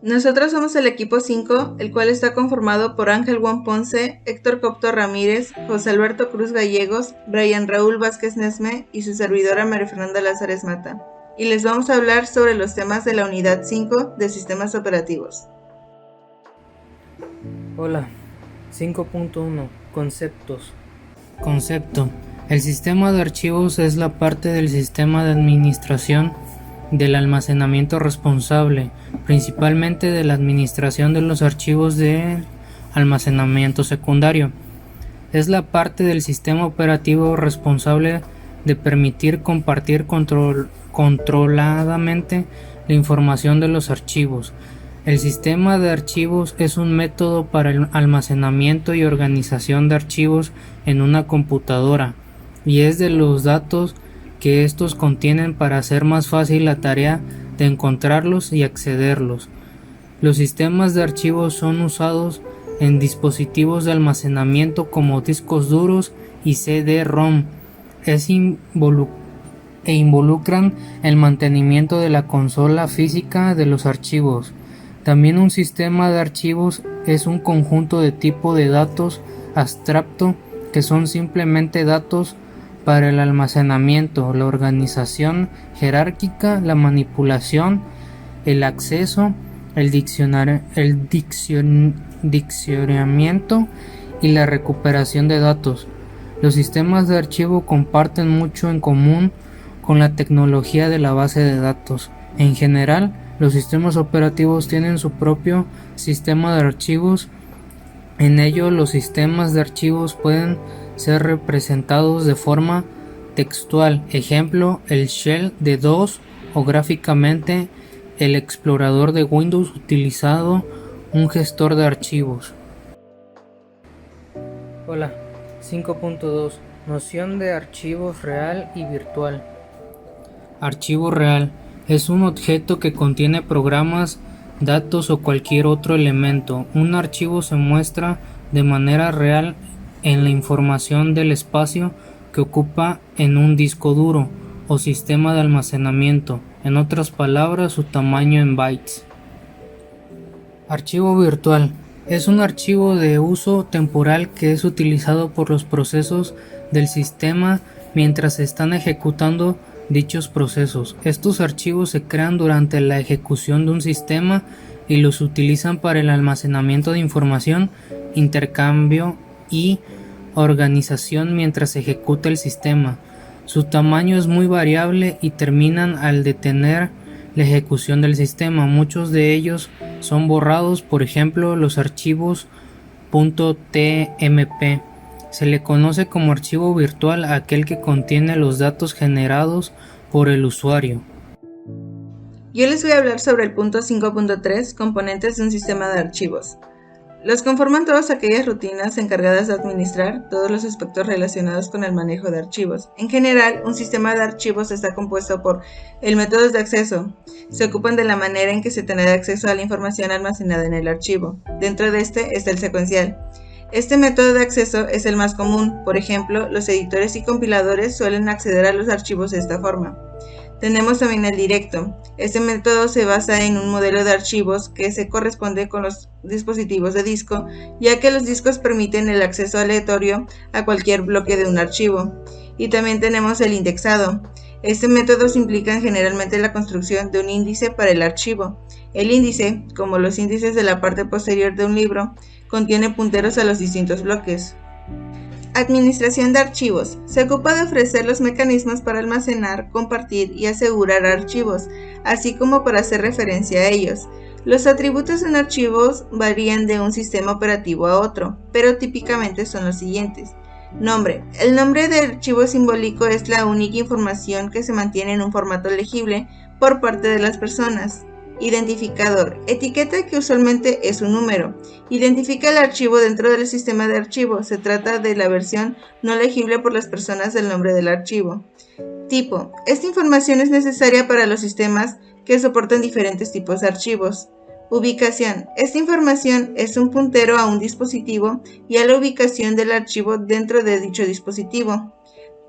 Nosotros somos el equipo 5, el cual está conformado por Ángel Juan Ponce, Héctor Copto Ramírez, José Alberto Cruz Gallegos, Brian Raúl Vázquez Nesme y su servidora María Fernanda Lázares Mata. Y les vamos a hablar sobre los temas de la unidad 5 de sistemas operativos. Hola, 5.1 Conceptos. Concepto. El sistema de archivos es la parte del sistema de administración del almacenamiento responsable, principalmente de la administración de los archivos de almacenamiento secundario. Es la parte del sistema operativo responsable de permitir compartir controladamente la información de los archivos. El sistema de archivos es un método para el almacenamiento y organización de archivos en una computadora y es de los datos que estos contienen para hacer más fácil la tarea de encontrarlos y accederlos. Los sistemas de archivos son usados en dispositivos de almacenamiento como discos duros y CD-ROM e involucran el mantenimiento de la consola física de los archivos. También un sistema de archivos es un conjunto de tipo de datos abstracto que son simplemente datos para el almacenamiento, la organización jerárquica, la manipulación, el acceso, el diccionamiento y la recuperación de datos. Los sistemas de archivo comparten mucho en común con la tecnología de la base de datos. En general, los sistemas operativos tienen su propio sistema de archivos. En ello, los sistemas de archivos pueden ser representados de forma textual, ejemplo, el shell de DOS, o gráficamente, el explorador de Windows utilizado un gestor de archivos. Hola, 5.2 Noción de archivos real y virtual. Archivo real es un objeto que contiene programas, datos o cualquier otro elemento. Un archivo se muestra de manera real en la información del espacio que ocupa en un disco duro o sistema de almacenamiento, en otras palabras, su tamaño en bytes. Archivo virtual es un archivo de uso temporal que es utilizado por los procesos del sistema mientras se están ejecutando dichos procesos. Estos archivos se crean durante la ejecución de un sistema y los utilizan para el almacenamiento de información, intercambio y organización mientras se ejecuta el sistema. Su tamaño es muy variable y terminan al detener la ejecución del sistema. Muchos de ellos son borrados, por ejemplo, los archivos .tmp. Se le conoce como archivo virtual a aquel que contiene los datos generados por el usuario. Yo les voy a hablar sobre el punto 5.3, componentes de un sistema de archivos. Los conforman todas aquellas rutinas encargadas de administrar todos los aspectos relacionados con el manejo de archivos. En general, un sistema de archivos está compuesto por el método de acceso. Se ocupan de la manera en que se tendrá acceso a la información almacenada en el archivo. Dentro de este está el secuencial. Este método de acceso es el más común. Por ejemplo, los editores y compiladores suelen acceder a los archivos de esta forma. Tenemos también el directo. Este método se basa en un modelo de archivos que se corresponde con los dispositivos de disco, ya que los discos permiten el acceso aleatorio a cualquier bloque de un archivo. Y también tenemos el indexado. Este método implica generalmente la construcción de un índice para el archivo. El índice, como los índices de la parte posterior de un libro, contiene punteros a los distintos bloques. Administración de archivos. Se ocupa de ofrecer los mecanismos para almacenar, compartir y asegurar archivos, así como para hacer referencia a ellos. Los atributos en archivos varían de un sistema operativo a otro, pero típicamente son los siguientes. Nombre. El nombre de archivo simbólico es la única información que se mantiene en un formato legible por parte de las personas. Identificador. Etiqueta que usualmente es un número. Identifica el archivo dentro del sistema de archivo. Se trata de la versión no legible por las personas del nombre del archivo. Tipo. Esta información es necesaria para los sistemas que soportan diferentes tipos de archivos. Ubicación. Esta información es un puntero a un dispositivo y a la ubicación del archivo dentro de dicho dispositivo.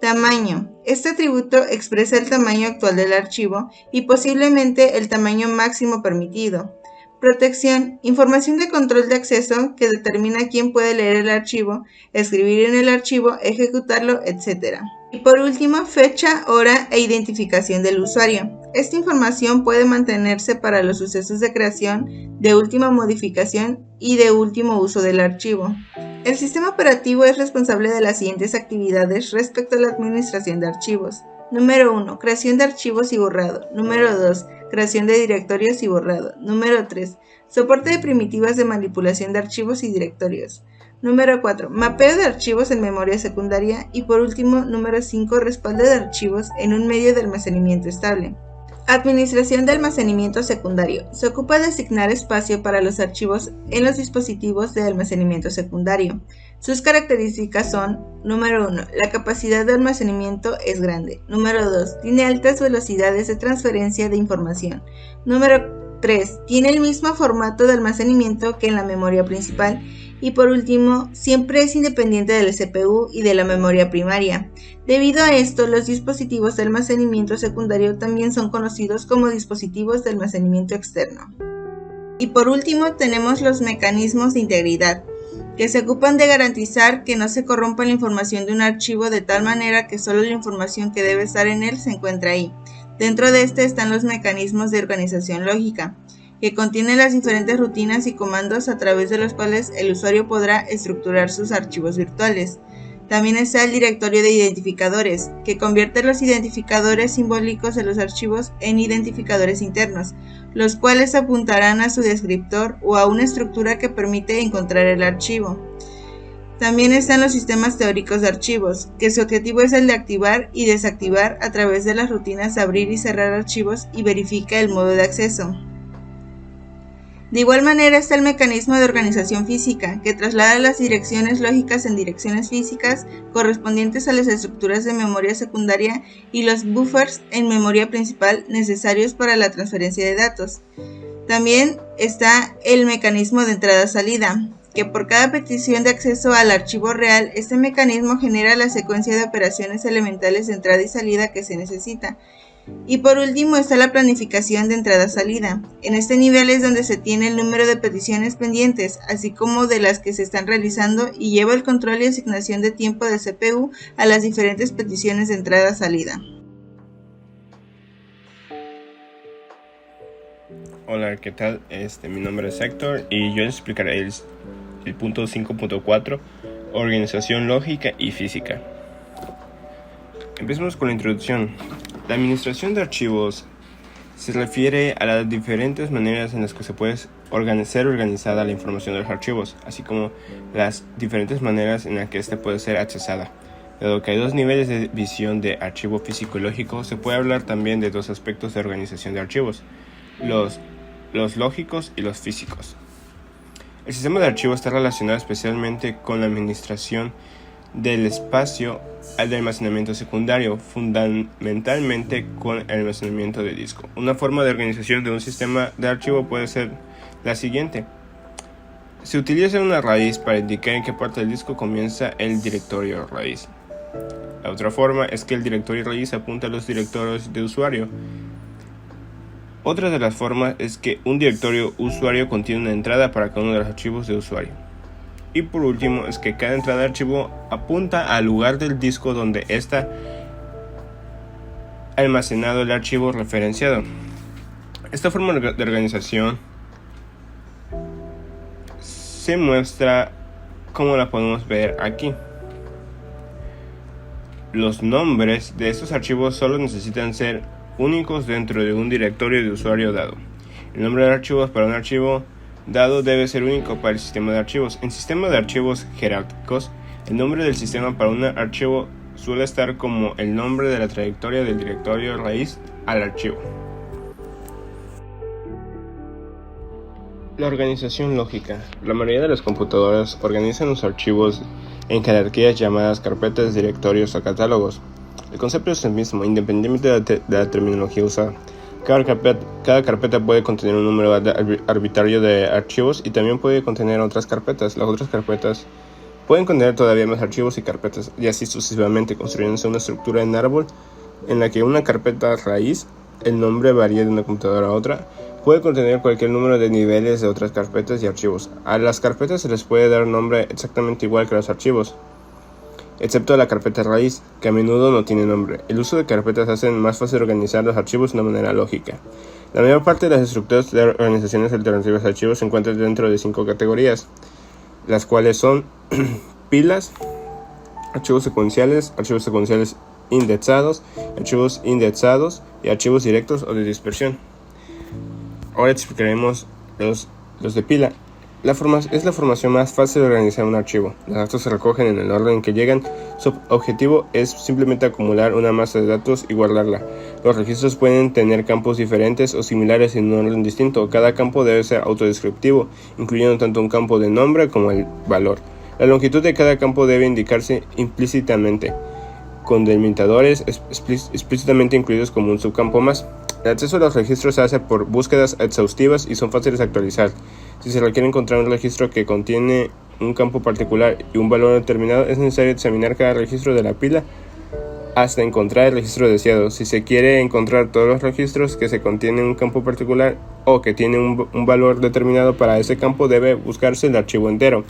Tamaño. Este atributo expresa el tamaño actual del archivo y posiblemente el tamaño máximo permitido. Protección. Información de control de acceso que determina quién puede leer el archivo, escribir en el archivo, ejecutarlo, etc. Y por último, fecha, hora e identificación del usuario. Esta información puede mantenerse para los sucesos de creación, de última modificación y de último uso del archivo. El sistema operativo es responsable de las siguientes actividades respecto a la administración de archivos. Número 1. Creación de archivos y borrado. Número 2. Creación de directorios y borrado. Número 3. Soporte de primitivas de manipulación de archivos y directorios. Número 4. Mapeo de archivos en memoria secundaria. Y por último, número 5. Respaldo de archivos en un medio de almacenamiento estable. Administración de almacenamiento secundario. Se ocupa de asignar espacio para los archivos en los dispositivos de almacenamiento secundario. Sus características son: número 1. La capacidad de almacenamiento es grande. Número 2. Tiene altas velocidades de transferencia de información. Número 3. Tiene el mismo formato de almacenamiento que en la memoria principal. Y por último, siempre es independiente del CPU y de la memoria primaria. Debido a esto, los dispositivos de almacenamiento secundario también son conocidos como dispositivos de almacenamiento externo. Y por último, tenemos los mecanismos de integridad, que se ocupan de garantizar que no se corrompa la información de un archivo de tal manera que solo la información que debe estar en él se encuentra ahí. Dentro de este están los mecanismos de organización lógica, que contienen las diferentes rutinas y comandos a través de los cuales el usuario podrá estructurar sus archivos virtuales. También está el directorio de identificadores, que convierte los identificadores simbólicos de los archivos en identificadores internos, los cuales apuntarán a su descriptor o a una estructura que permite encontrar el archivo. También están los sistemas teóricos de archivos, que su objetivo es el de activar y desactivar a través de las rutinas de abrir y cerrar archivos y verifica el modo de acceso. De igual manera está el mecanismo de organización física, que traslada las direcciones lógicas en direcciones físicas correspondientes a las estructuras de memoria secundaria y los buffers en memoria principal necesarios para la transferencia de datos. También está el mecanismo de entrada-salida, que por cada petición de acceso al archivo real, este mecanismo genera la secuencia de operaciones elementales de entrada y salida que se necesita. Y por último está la planificación de entrada-salida. En este nivel es donde se tiene el número de peticiones pendientes, así como de las que se están realizando, y lleva el control y asignación de tiempo de CPU a las diferentes peticiones de entrada-salida. Hola, ¿qué tal? Mi nombre es Héctor y yo les explicaré el punto 5.4, organización lógica y física. Empecemos con la introducción. La administración de archivos se refiere a las diferentes maneras en las que se puede ser organizada la información de los archivos, así como las diferentes maneras en las que ésta puede ser accesada. Dado que hay dos niveles de visión de archivo físico y lógico, se puede hablar también de dos aspectos de organización de archivos, los lógicos y los físicos. El sistema de archivos está relacionado especialmente con la administración del espacio al de almacenamiento secundario, fundamentalmente con el almacenamiento de disco. Una forma de organización de un sistema de archivo puede ser la siguiente. Se utiliza una raíz para indicar en qué parte del disco comienza el directorio raíz. La otra forma es que el directorio raíz apunta a los directorios de usuario. Otra de las formas es que un directorio usuario contiene una entrada para cada uno de los archivos de usuario. Y por último es que cada entrada de archivo apunta al lugar del disco donde está almacenado el archivo referenciado. Esta forma de organización se muestra como la podemos ver aquí. Los nombres de estos archivos solo necesitan ser únicos dentro de un directorio de usuario dado. El nombre de archivos para un archivo dado debe ser único para el sistema de archivos. En sistema de archivos jerárquicos, el nombre del sistema para un archivo suele estar como el nombre de la trayectoria del directorio raíz al archivo. La organización lógica. La mayoría de las computadoras organizan los archivos en jerarquías llamadas carpetas, directorios o catálogos. El concepto es el mismo, independientemente de la terminología usada. Cada carpeta puede contener un número arbitrario de archivos y también puede contener otras carpetas. Las otras carpetas pueden contener todavía más archivos y carpetas, y así sucesivamente, construyéndose una estructura en árbol en la que una carpeta raíz, el nombre varía de una computadora a otra, Puede contener cualquier número de niveles de otras carpetas y archivos. A las carpetas se les puede dar un nombre exactamente igual que a los archivos, excepto a la carpeta raíz, que a menudo no tiene nombre. El uso de carpetas hace más fácil organizar los archivos de una manera lógica. La mayor parte de las estructuras de organizaciones alternativas de archivos se encuentran dentro de 5 categorías, las cuales son pilas, archivos secuenciales indexados, archivos indexados y archivos directos o de dispersión. Ahora explicaremos los de pila. Es la formación más fácil de organizar un archivo. Los datos se recogen en el orden en que llegan. Su objetivo es simplemente acumular una masa de datos y guardarla. Los registros pueden tener campos diferentes o similares en un orden distinto. Cada campo debe ser autodescriptivo, incluyendo tanto un campo de nombre como el valor. La longitud de cada campo debe indicarse implícitamente, con delimitadores explícitamente incluidos como un subcampo más. El acceso a los registros se hace por búsquedas exhaustivas y son fáciles de actualizar. Si se requiere encontrar un registro que contiene un campo particular y un valor determinado, es necesario examinar cada registro de la pila hasta encontrar el registro deseado. Si se quiere encontrar todos los registros que se contienen un campo particular o que tienen un valor determinado para ese campo, debe buscarse el archivo entero.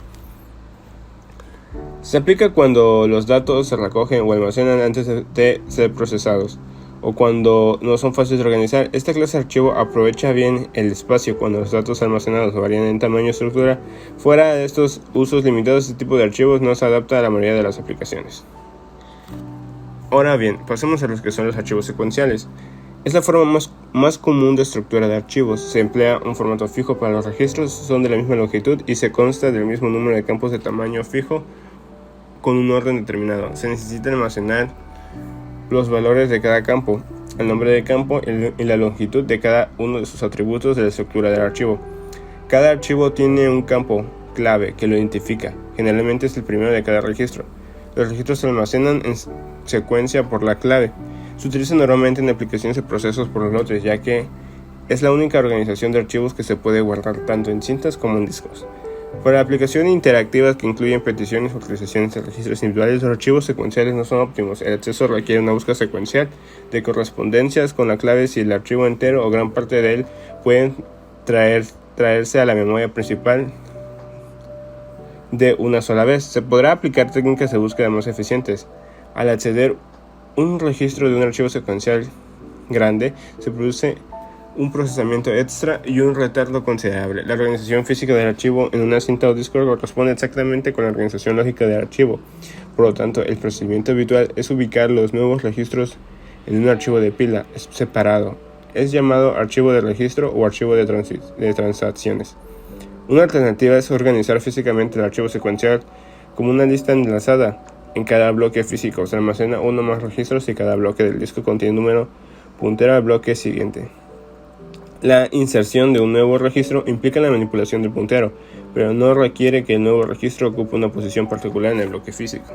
Se aplica cuando los datos se recogen o almacenan antes de ser procesados, o cuando no son fáciles de organizar. Esta clase de archivo aprovecha bien el espacio cuando los datos almacenados varían en tamaño y estructura. Fuera de estos usos limitados, este tipo de archivos no se adapta a la mayoría de las aplicaciones. Ahora bien, pasemos a los que son los archivos secuenciales. Es la forma más común de estructura de archivos. Se emplea un formato fijo para los registros, son de la misma longitud y se consta del mismo número de campos de tamaño fijo con un orden determinado. Se necesita almacenar los valores de cada campo, el nombre del campo y la longitud de cada uno de sus atributos de la estructura del archivo. Cada archivo tiene un campo clave que lo identifica. Generalmente es el primero de cada registro. Los registros se almacenan en secuencia por la clave. Se utiliza normalmente en aplicaciones de procesos por los lotes, ya que es la única organización de archivos que se puede guardar tanto en cintas como en discos. Para aplicaciones interactivas que incluyen peticiones o actualizaciones de registros individuales, los archivos secuenciales no son óptimos. El acceso requiere una búsqueda secuencial de correspondencias con la clave si el archivo entero o gran parte de él pueden traerse a la memoria principal de una sola vez. Se podrá aplicar técnicas de búsqueda más eficientes. Al acceder a un registro de un archivo secuencial grande, se produce un procesamiento extra y un retardo considerable. La organización física del archivo en una cinta o disco corresponde exactamente con la organización lógica del archivo. Por lo tanto, el procedimiento habitual es ubicar los nuevos registros en un archivo de pila separado. Es llamado archivo de registro o archivo de transacciones. Una alternativa es organizar físicamente el archivo secuencial como una lista enlazada. En cada bloque físico se almacena uno o más registros y cada bloque del disco contiene un número puntero al bloque siguiente. La inserción de un nuevo registro implica la manipulación del puntero, pero no requiere que el nuevo registro ocupe una posición particular en el bloque físico.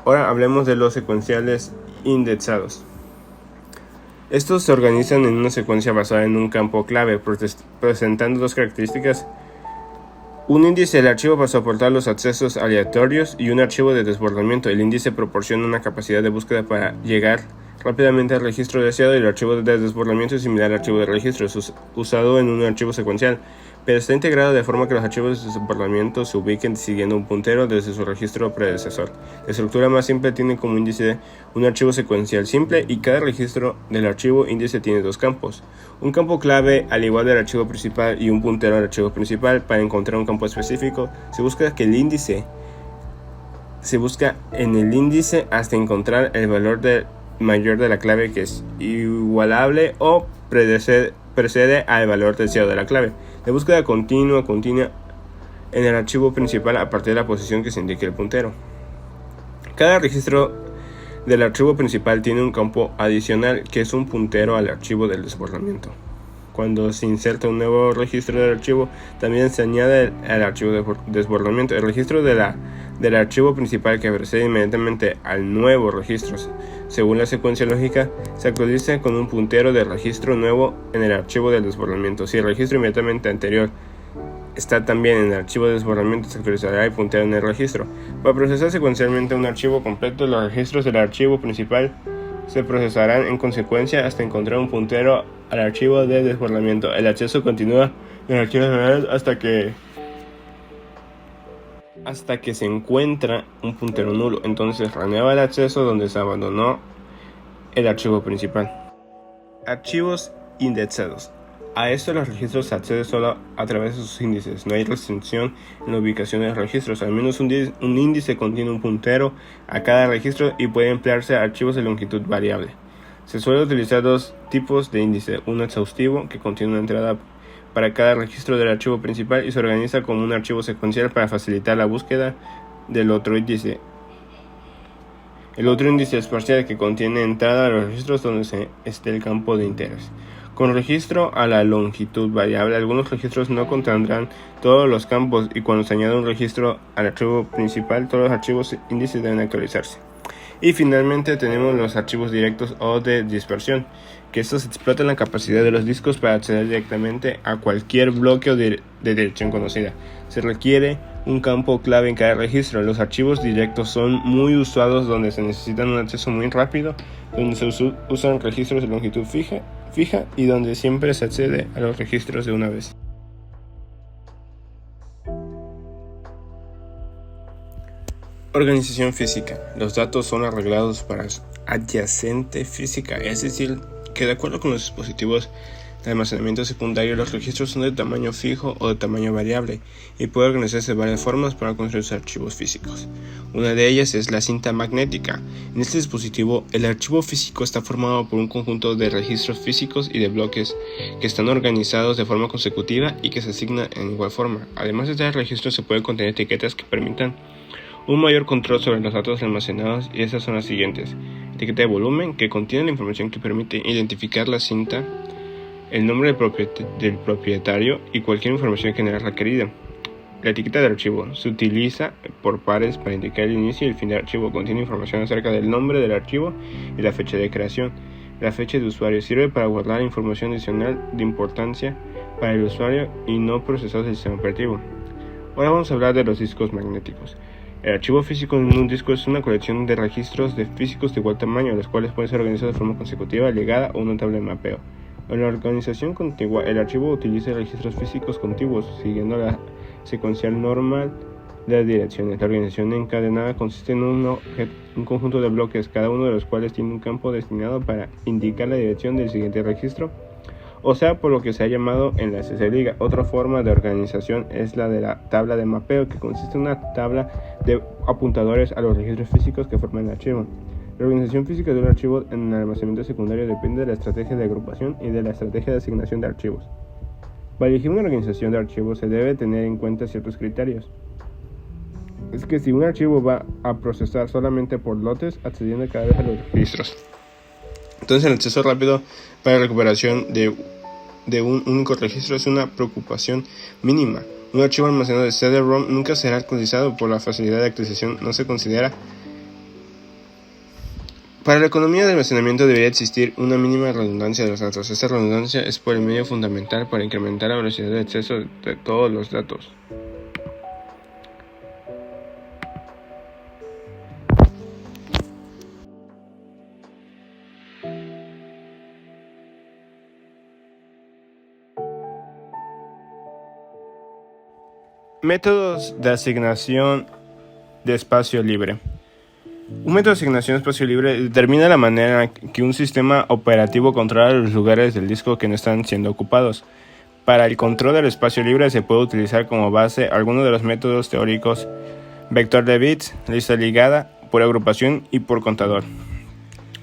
Ahora hablemos de los secuenciales indexados. Estos se organizan en una secuencia basada en un campo clave, presentando dos características: un índice del archivo para soportar los accesos aleatorios y un archivo de desbordamiento. El índice proporciona una capacidad de búsqueda para llegar rápidamente al registro deseado y el archivo de desbordamiento es similar al archivo de registro, usado en un archivo secuencial, pero está integrado de forma que los archivos de desbordamiento se ubiquen siguiendo un puntero desde su registro predecesor. La estructura más simple tiene como índice un archivo secuencial simple y cada registro del archivo índice tiene dos campos: un campo clave al igual del archivo principal y un puntero al archivo principal. Para encontrar un campo específico, se busca en el índice hasta encontrar el valor mayor de la clave, que es igualable o precede al valor deseado de la clave. La búsqueda continua en el archivo principal a partir de la posición que se indique el puntero. Cada registro del archivo principal tiene un campo adicional que es un puntero al archivo del desbordamiento. Cuando se inserta un nuevo registro del archivo, también se añade el archivo de desbordamiento. El registro del archivo principal que precede inmediatamente al nuevo registro, según la secuencia lógica, se actualiza con un puntero de registro nuevo en el archivo del desbordamiento. Si el registro inmediatamente anterior está también en el archivo de desbordamiento, se actualizará el puntero en el registro. Para procesar secuencialmente un archivo completo, los registros del archivo principal se procesarán en consecuencia hasta encontrar un puntero al archivo de desbordamiento. El acceso continúa en el archivo hasta que se encuentra un puntero nulo. Entonces renueva el acceso donde se abandonó el archivo principal. Archivos indexados. A estos los registros se accede solo a través de sus índices. No hay restricción en la ubicación de los registros. Al menos un índice contiene un puntero a cada registro y puede emplearse archivos de longitud variable. Se suele utilizar dos tipos de índice: uno exhaustivo, que contiene una entrada para cada registro del archivo principal y se organiza como un archivo secuencial para facilitar la búsqueda del otro índice. El otro índice es parcial, que contiene entrada a los registros donde esté el campo de interés. Con registro a la longitud variable, algunos registros no contendrán todos los campos, y cuando se añade un registro al archivo principal, todos los archivos índices deben actualizarse. Y finalmente tenemos los archivos directos o de dispersión, que estos explotan la capacidad de los discos para acceder directamente a cualquier bloque o de dirección conocida. Se requiere un campo clave en cada registro. Los archivos directos son muy usados donde se necesita un acceso muy rápido, donde se usan registros de longitud fija y donde siempre se accede a los registros de una vez. Organización física. Los datos son arreglados para adyacente física, es decir, que de acuerdo con los dispositivos de almacenamiento secundario, los registros son de tamaño fijo o de tamaño variable y pueden organizarse de varias formas para construir archivos físicos. Una de ellas es la cinta magnética. En este dispositivo, el archivo físico está formado por un conjunto de registros físicos y de bloques que están organizados de forma consecutiva y que se asignan en igual forma. Además de tales registros, se pueden contener etiquetas que permitan un mayor control sobre los datos almacenados, y esas son las siguientes: etiqueta de volumen, que contiene la información que permite identificar la cinta, el nombre del propietario y cualquier información general requerida. La etiqueta de archivo se utiliza por pares para indicar el inicio y el fin del archivo. Contiene información acerca del nombre del archivo y la fecha de creación. La fecha de usuario sirve para guardar información adicional de importancia para el usuario y no procesados del sistema operativo. Ahora vamos a hablar de los discos magnéticos. El archivo físico en un disco es una colección de registros físicos de igual tamaño, los cuales pueden ser organizados de forma consecutiva, ligada o una tabla de mapeo. En la organización contigua, el archivo utiliza registros físicos contiguos, siguiendo la secuencial normal de las direcciones. La organización encadenada consiste en un conjunto de bloques, cada uno de los cuales tiene un campo destinado para indicar la dirección del siguiente registro, o sea, por lo que se ha llamado enlaces de liga. Otra forma de organización es la de la tabla de mapeo, que consiste en una tabla de apuntadores a los registros físicos que forman el archivo. La organización física de un archivo en el almacenamiento secundario depende de la estrategia de agrupación y de la estrategia de asignación de archivos. Para elegir una organización de archivos se debe tener en cuenta ciertos criterios. Es que si un archivo va a procesar solamente por lotes, accediendo cada vez a los registros, entonces el acceso rápido para recuperación de un único registro es una preocupación mínima. Un archivo almacenado de CD-ROM nunca será actualizado por la facilidad de actualización, no se considera. Para la economía de almacenamiento debería existir una mínima redundancia de los datos. Esta redundancia es por el medio fundamental para incrementar la velocidad de acceso de todos los datos. Métodos de asignación de espacio libre. Un método de asignación de espacio libre determina la manera en que un sistema operativo controla los lugares del disco que no están siendo ocupados. Para el control del espacio libre se puede utilizar como base algunos de los métodos teóricos: vector de bits, lista ligada, por agrupación y por contador.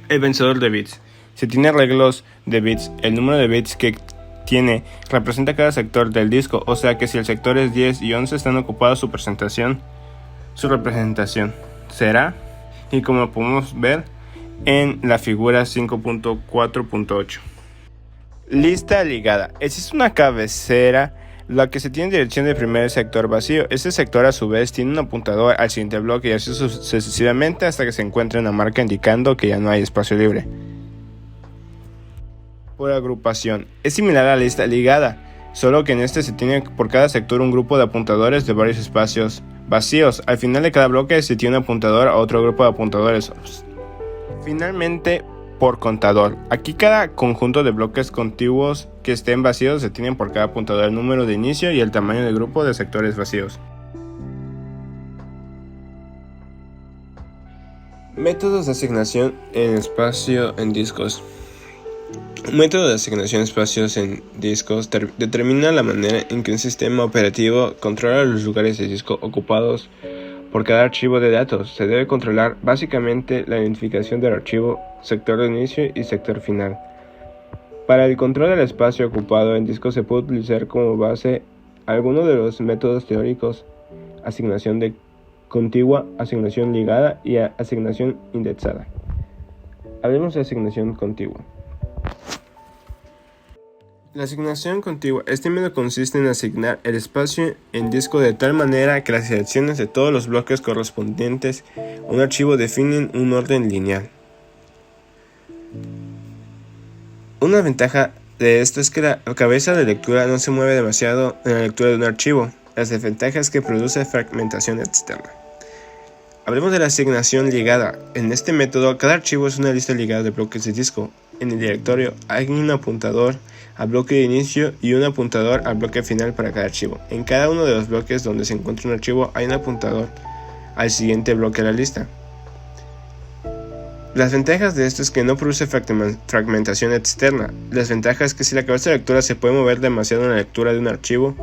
El vencedor de bits. Si tiene arreglos de bits, el número de bits que tiene representa cada sector del disco, o sea que si el sector es 10 y 11 están ocupados, su representación será, y como podemos ver en la figura 5.4.8. Lista ligada. Existe una cabecera, la que se tiene en dirección del primer sector vacío. Este sector a su vez tiene un apuntador al siguiente bloque y así sucesivamente hasta que se encuentre una marca indicando que ya no hay espacio libre. Por agrupación. Es similar a la lista ligada, solo que en este se tiene por cada sector un grupo de apuntadores de varios espacios vacíos. Al final de cada bloque se tiene un apuntador a otro grupo de apuntadores. Finalmente, por contador. Aquí cada conjunto de bloques contiguos que estén vacíos definen por cada apuntador el número de inicio y el tamaño del grupo de sectores vacíos. Métodos de asignación en espacio en discos. Un método de asignación de espacios en discos determina la manera en que un sistema operativo controla los lugares de disco ocupados por cada archivo de datos. Se debe controlar básicamente la identificación del archivo, sector de inicio y sector final. Para el control del espacio ocupado en disco se puede utilizar como base alguno de los métodos teóricos: asignación de contigua, asignación ligada y asignación indexada. Hablemos de asignación contigua. La asignación contigua. Este método consiste en asignar el espacio en disco de tal manera que las direcciones de todos los bloques correspondientes a un archivo definen un orden lineal. Una ventaja de esto es que la cabeza de lectura no se mueve demasiado en la lectura de un archivo. Las desventajas que produce fragmentación externa. Hablemos de la asignación ligada. En este método, cada archivo es una lista ligada de bloques de disco. En el directorio hay un apuntador al bloque de inicio y un apuntador al bloque final para cada archivo. En cada uno de los bloques donde se encuentra un archivo hay un apuntador al siguiente bloque de la lista. Las ventajas de esto es que no produce fragmentación externa. Las ventajas es que si la cabeza de lectura se puede mover demasiado en la lectura de un archivo,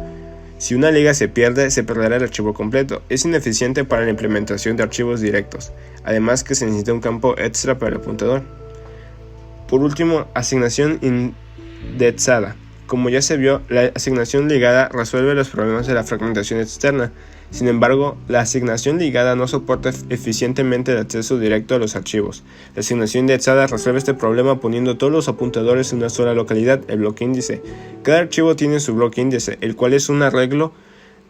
si una liga se pierde, se perderá el archivo completo. Es ineficiente para la implementación de archivos directos, además que se necesita un campo extra para el apuntador. Por último, asignación indexada. Como ya se vio, la asignación ligada resuelve los problemas de la fragmentación externa. Sin embargo, la asignación ligada no soporta eficientemente el acceso directo a los archivos. La asignación indexada resuelve este problema poniendo todos los apuntadores en una sola localidad, el bloque índice. Cada archivo tiene su bloque índice, el cual es un arreglo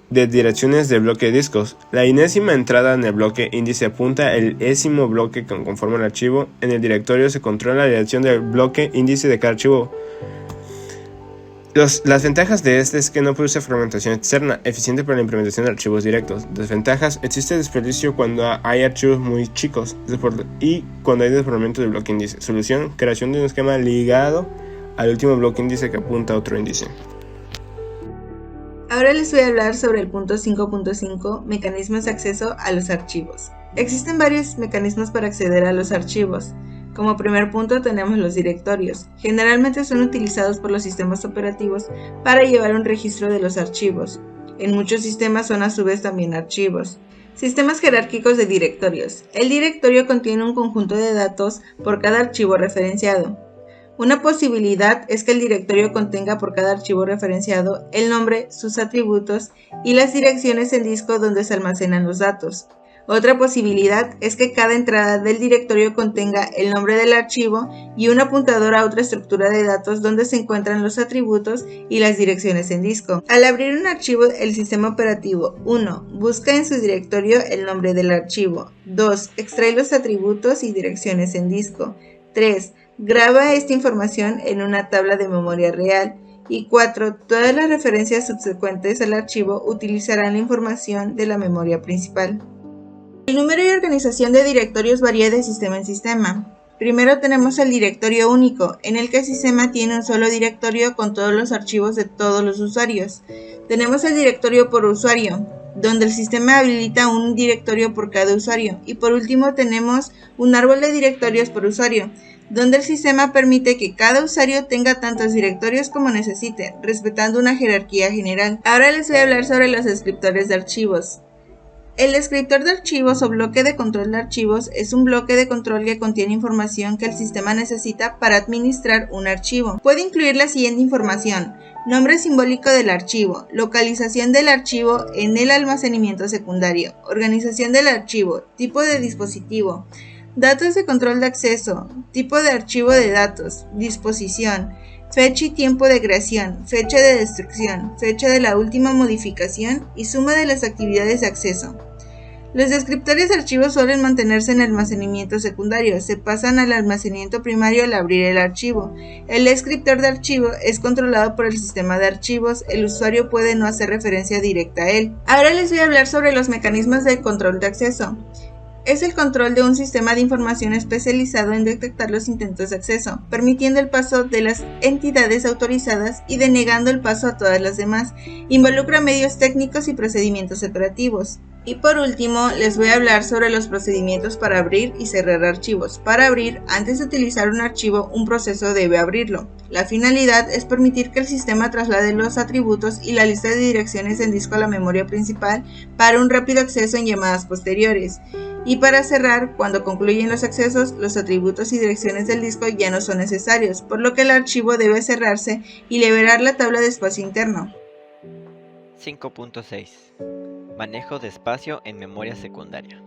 de direcciones del bloque de discos. La enésima entrada en el bloque índice apunta al ésimo bloque que conforma el archivo. En el directorio se controla la dirección del bloque índice de cada archivo. Las ventajas de este es que no produce fragmentación externa, eficiente para la implementación de archivos directos. Desventajas: existe desperdicio cuando hay archivos muy chicos y cuando hay desbordamiento del bloque índice. Solución: creación de un esquema ligado al último bloque índice que apunta a otro índice. Ahora les voy a hablar sobre el punto 5.5, mecanismos de acceso a los archivos. Existen varios mecanismos para acceder a los archivos. Como primer punto tenemos los directorios. Generalmente son utilizados por los sistemas operativos para llevar un registro de los archivos. En muchos sistemas son a su vez también archivos. Sistemas jerárquicos de directorios. El directorio contiene un conjunto de datos por cada archivo referenciado. Una posibilidad es que el directorio contenga por cada archivo referenciado el nombre, sus atributos y las direcciones en disco donde se almacenan los datos. Otra posibilidad es que cada entrada del directorio contenga el nombre del archivo y un apuntador a otra estructura de datos donde se encuentran los atributos y las direcciones en disco. Al abrir un archivo, el sistema operativo 1. Busca en su directorio el nombre del archivo. 2. Extrae los atributos y direcciones en disco. 3. Graba esta información en una tabla de memoria real. Y 4. Todas las referencias subsecuentes al archivo utilizarán la información de la memoria principal. El número y organización de directorios varía de sistema en sistema. Primero tenemos el directorio único, en el que el sistema tiene un solo directorio con todos los archivos de todos los usuarios. Tenemos el directorio por usuario, donde el sistema habilita un directorio por cada usuario. Y por último tenemos un árbol de directorios por usuario, donde el sistema permite que cada usuario tenga tantos directorios como necesite, respetando una jerarquía general. Ahora les voy a hablar sobre los descriptores de archivos. El descriptor de archivos o bloque de control de archivos es un bloque de control que contiene información que el sistema necesita para administrar un archivo. Puede incluir la siguiente información: nombre simbólico del archivo, localización del archivo en el almacenamiento secundario, organización del archivo, tipo de dispositivo, datos de control de acceso, tipo de archivo de datos, disposición, fecha y tiempo de creación, fecha de destrucción, fecha de la última modificación y suma de las actividades de acceso. Los descriptores de archivos suelen mantenerse en el almacenamiento secundario, se pasan al almacenamiento primario al abrir el archivo. El descriptor de archivo es controlado por el sistema de archivos, el usuario puede no hacer referencia directa a él. Ahora les voy a hablar sobre los mecanismos de control de acceso. es el control de un sistema de información especializado en detectar los intentos de acceso, permitiendo el paso de las entidades autorizadas y denegando el paso a todas las demás. Involucra medios técnicos y procedimientos operativos. Y por último, les voy a hablar sobre los procedimientos para abrir y cerrar archivos. Para abrir, antes de utilizar un archivo, un proceso debe abrirlo. La finalidad es permitir que el sistema traslade los atributos y la lista de direcciones en disco a la memoria principal para un rápido acceso en llamadas posteriores. Y para cerrar, cuando concluyen los accesos, los atributos y direcciones del disco ya no son necesarios, por lo que el archivo debe cerrarse y liberar la tabla de espacio interno. 5.6 Manejo de espacio en memoria secundaria.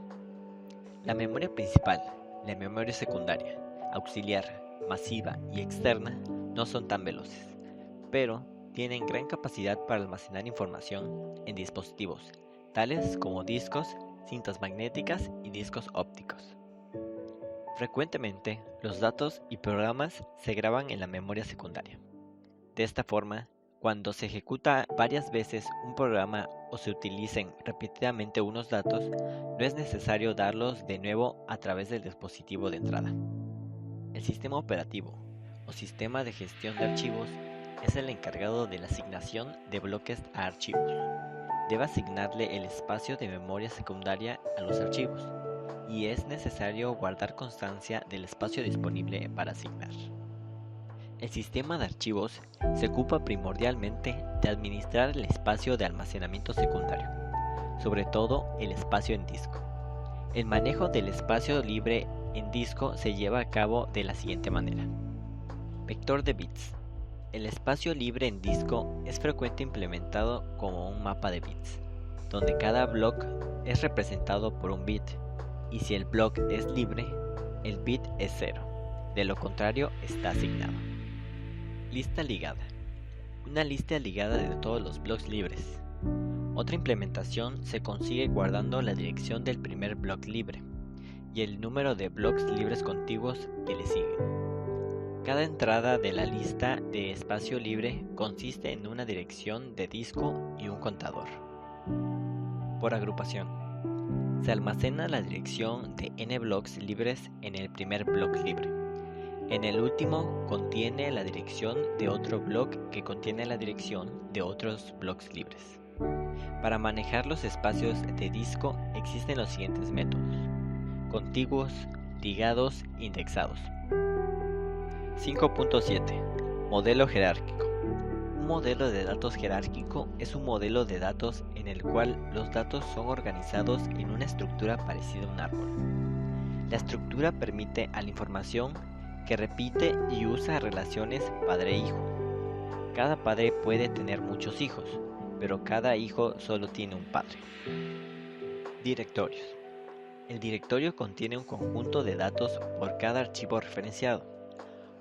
La memoria principal, la memoria secundaria, auxiliar, masiva y externa no son tan veloces, pero tienen gran capacidad para almacenar información en dispositivos, tales como discos, cintas magnéticas y discos ópticos. Frecuentemente, los datos y programas se graban en la memoria secundaria. De esta forma, cuando se ejecuta varias veces un programa o se utilicen repetidamente unos datos, no es necesario darlos de nuevo a través del dispositivo de entrada. El sistema operativo o sistema de gestión de archivos es el encargado de la asignación de bloques a archivos. Debe asignarle el espacio de memoria secundaria a los archivos y es necesario guardar constancia del espacio disponible para asignar. El sistema de archivos se ocupa primordialmente de administrar el espacio de almacenamiento secundario, sobre todo el espacio en disco. El manejo del espacio libre en disco se lleva a cabo de la siguiente manera. Vector de bits. El espacio libre en disco es frecuentemente implementado como un mapa de bits, donde cada bloque es representado por un bit, y si el bloque es libre, el bit es 0, de lo contrario está asignado. Lista ligada. Una lista ligada de todos los bloques libres. Otra implementación se consigue guardando la dirección del primer bloque libre y el número de bloques libres contiguos que le siguen. Cada entrada de la lista de espacio libre consiste en una dirección de disco y un contador. Por agrupación. Se almacena la dirección de n bloques libres en el primer bloque libre. En el último contiene la dirección de otro bloque que contiene la dirección de otros bloques libres. Para manejar los espacios de disco existen los siguientes métodos: contiguos, ligados, indexados. 5.7 Modelo jerárquico. Un modelo de datos jerárquico es un modelo de datos en el cual los datos son organizados en una estructura parecida a un árbol. La estructura permite a la información que repite y usa relaciones padre-hijo. Cada padre puede tener muchos hijos, pero cada hijo solo tiene un padre. Directorios. El directorio contiene un conjunto de datos por cada archivo referenciado.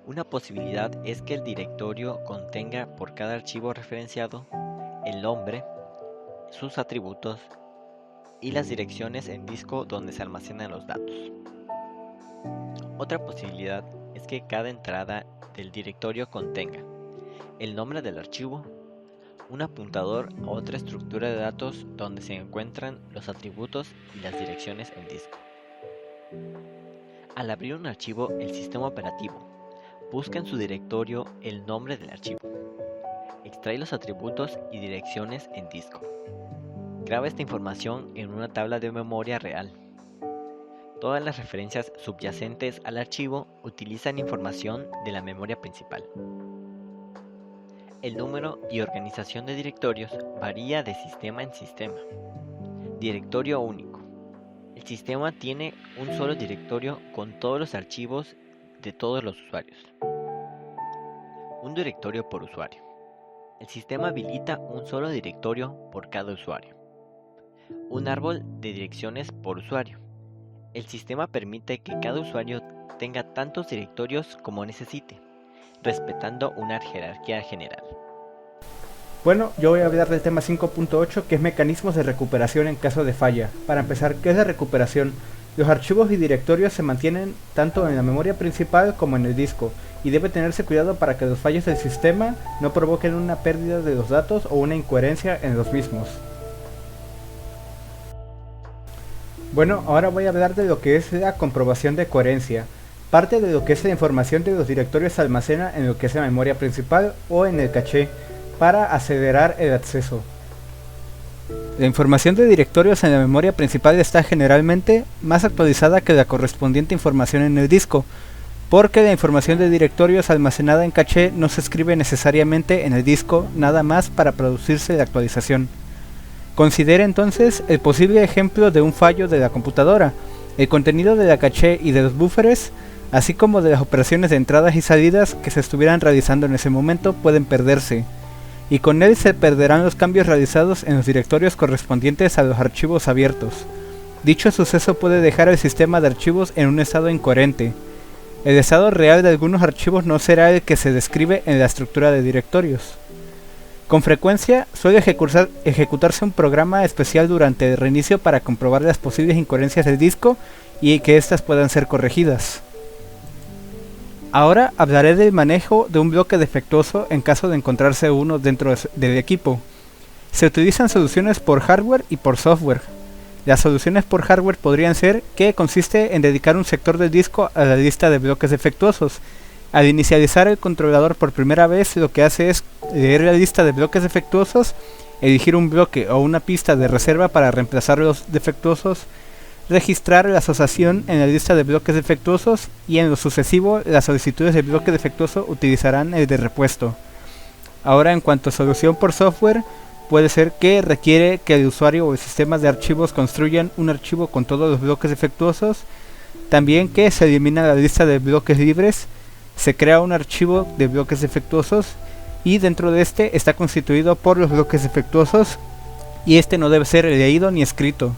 Una posibilidad es que el directorio contenga por cada archivo referenciado el nombre, sus atributos y las direcciones en disco donde se almacenan los datos. Otra posibilidad es que cada entrada del directorio contenga el nombre del archivo, un apuntador a otra estructura de datos donde se encuentran los atributos y las direcciones en disco. Al abrir un archivo, el sistema operativo busca en su directorio el nombre del archivo, extrae los atributos y direcciones en disco, graba esta información en una tabla de memoria real. Todas las referencias subyacentes al archivo utilizan información de la memoria principal. El número y organización de directorios varía de sistema en sistema. Directorio único. El sistema tiene un solo directorio con todos los archivos de todos los usuarios. Un directorio por usuario. El sistema habilita un solo directorio por cada usuario. Un árbol de direcciones por usuario. El sistema permite que cada usuario tenga tantos directorios como necesite, respetando una jerarquía general. Bueno, yo voy a hablar del tema 5.8, que es mecanismos de recuperación en caso de falla. Para empezar, ¿qué es la recuperación? Los archivos y directorios se mantienen tanto en la memoria principal como en el disco, y debe tenerse cuidado para que los fallos del sistema no provoquen una pérdida de los datos o una incoherencia en los mismos. Bueno, ahora voy a hablar de lo que es la comprobación de coherencia. Parte de lo que es la información de los directorios se almacena en lo que es la memoria principal o en el caché para acelerar el acceso. La información de directorios en la memoria principal está generalmente más actualizada que la correspondiente información en el disco, porque la información de directorios almacenada en caché no se escribe necesariamente en el disco nada más para producirse la actualización. Considere entonces el posible ejemplo de un fallo de la computadora. El contenido de la caché y de los búferes, así como de las operaciones de entradas y salidas que se estuvieran realizando en ese momento, pueden perderse, y con él se perderán los cambios realizados en los directorios correspondientes a los archivos abiertos. Dicho suceso puede dejar el sistema de archivos en un estado incoherente. El estado real de algunos archivos no será el que se describe en la estructura de directorios. Con frecuencia suele ejecutarse un programa especial durante el reinicio para comprobar las posibles incoherencias del disco y que éstas puedan ser corregidas. Ahora hablaré del manejo de un bloque defectuoso en caso de encontrarse uno dentro del equipo. Se utilizan soluciones por hardware y por software. Las soluciones por hardware podrían ser que consiste en dedicar un sector del disco a la lista de bloques defectuosos. Al inicializar el controlador por primera vez, lo que hace es leer la lista de bloques defectuosos, elegir un bloque o una pista de reserva para reemplazar los defectuosos, registrar la asociación en la lista de bloques defectuosos y en lo sucesivo las solicitudes de bloque defectuoso utilizarán el de repuesto. Ahora, en cuanto a solución por software, puede ser que requiere que el usuario o el sistema de archivos construyan un archivo con todos los bloques defectuosos, también que se elimina la lista de bloques libres, se crea un archivo de bloques defectuosos y dentro de este está constituido por los bloques defectuosos y este no debe ser leído ni escrito.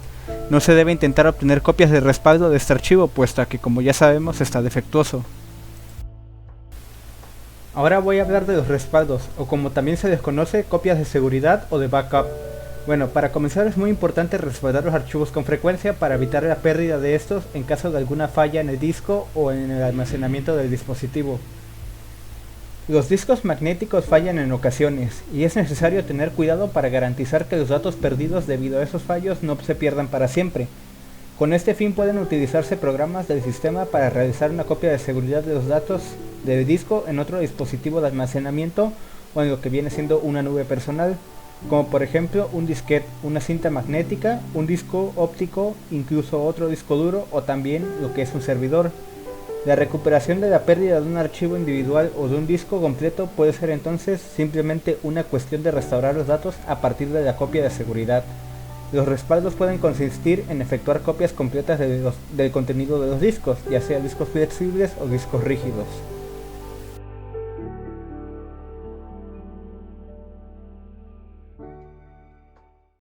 No se debe intentar obtener copias de respaldo de este archivo, puesto que, como ya sabemos, está defectuoso. Ahora voy a hablar de los respaldos, o como también se les conoce, copias de seguridad o de backup. Bueno, para comenzar es muy importante respaldar los archivos con frecuencia para evitar la pérdida de estos en caso de alguna falla en el disco o en el almacenamiento del dispositivo. Los discos magnéticos fallan en ocasiones, y es necesario tener cuidado para garantizar que los datos perdidos debido a esos fallos no se pierdan para siempre. Con este fin pueden utilizarse programas del sistema para realizar una copia de seguridad de los datos del disco en otro dispositivo de almacenamiento o en lo que viene siendo una nube personal, como por ejemplo un disquete, una cinta magnética, un disco óptico, incluso otro disco duro o también lo que es un servidor. La recuperación de la pérdida de un archivo individual o de un disco completo puede ser entonces simplemente una cuestión de restaurar los datos a partir de la copia de seguridad. Los respaldos pueden consistir en efectuar copias completas del contenido de los discos, ya sea discos flexibles o discos rígidos.